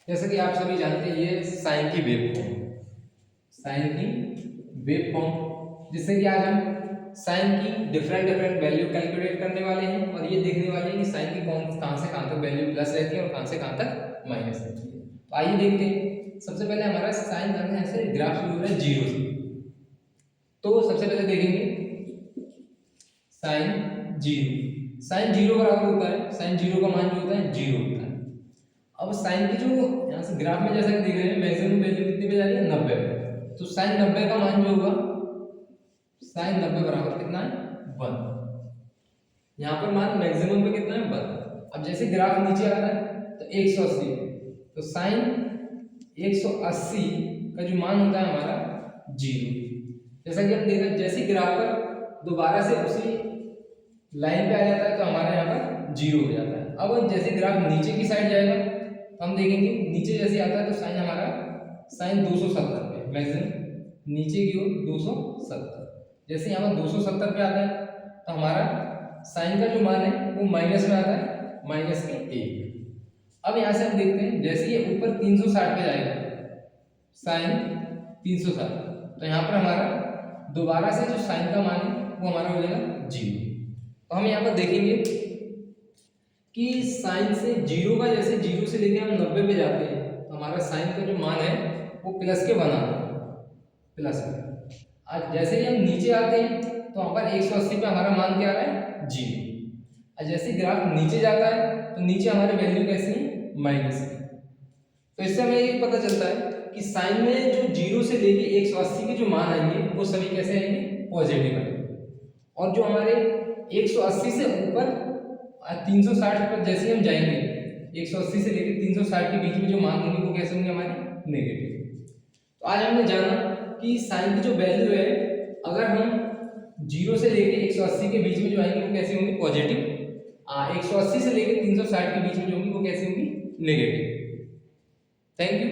जैसा कि आप सभी जानते हैं ये साइन की वेव फॉर्म, साइन की वेव फॉर्म, जिससे कि आज हम साइन की डिफरेंट वैल्यू कैलकुलेट करने वाले हैं और ये देखने वाले हैं कि साइन की कहाँ से कहाँ तक वैल्यू प्लस रहती है और कहाँ से कहाँ तक माइनस रहती है। तो आइए देखते हैं। सबसे पहले हमारा साइन ऐसे ग्राफ शुरू हो रहा है जीरो से, तो सबसे पहले देखेंगे साइन जीरो बराबर होता है, साइन जीरो का मान जो होता है जीरो होता है। अब साइन की जो यहाँ से ग्राफ में जैसा कि देख रहे हैं मैक्सिमम वैल्यू कितनी पे जा रही है 90 पे, तो साइन 90 का मान जो होगा साइन 90 बराबर कितना है 1। यहाँ पर मान मैक्सिमम पे कितना है 1। अब जैसे ग्राफ नीचे आ रहा है तो 180, तो साइन 180 का जो मान होता है हमारा जीरो। जैसा कि हम देख रहे हैं जैसे ग्राफ पर दोबारा से उसी लाइन पे आ जाता है तो हमारा यहाँ पर जीरो हो जाता है। अब जैसे ग्राफ नीचे की साइड जाएगा तो हम देखेंगे नीचे जैसे आता है तो साइन हमारा साइन 270 पे मैक्सिमम नीचे की ओर 270। जैसे यहाँ पर 270 पे आता है तो हमारा साइन का जो मान है वो माइनस में आता है, माइनस के 1। अब यहाँ से हम देखते हैं जैसे ये ऊपर 360 पे जाएगा साइन 360, तो यहाँ पर हमारा दोबारा से जो साइन का मान है वो हमारा हो जाएगा जीरो। तो हम यहाँ पर देखेंगे कि साइन से जीरो का, जैसे जीरो से लेके हम 90 पे जाते हैं तो हमारा साइन का जो मान है वो प्लस के बना है, प्लस में। आज जैसे ही हम नीचे आते हैं तो वहाँ पर 180 पे हमारा मान क्या आ रहा है जीरो। और जैसे ग्राफ नीचे जाता है तो नीचे हमारे वैल्यू कैसी है माइनस है। तो इससे हमें ये पता चलता है कि साइन में जो जीरो से लेके 180 के जो मान आएंगे वो सभी कैसे आएंगे पॉजिटिव आएंगे। और जो हमारे 180 से ऊपर 360 पर जैसे हम जाएंगे 180 से लेकर 360 के बीच में जो मान होंगे वो कैसे होंगे हमारे नेगेटिव। तो आज हमने जाना कि साइन की जो वैल्यू है अगर हम जीरो से लेकर 180 के बीच में जो आएंगे वो कैसे होंगे पॉजिटिव, 180 से लेकर 360 के बीच में जो होंगी वो कैसे होंगी नेगेटिव। Thank you.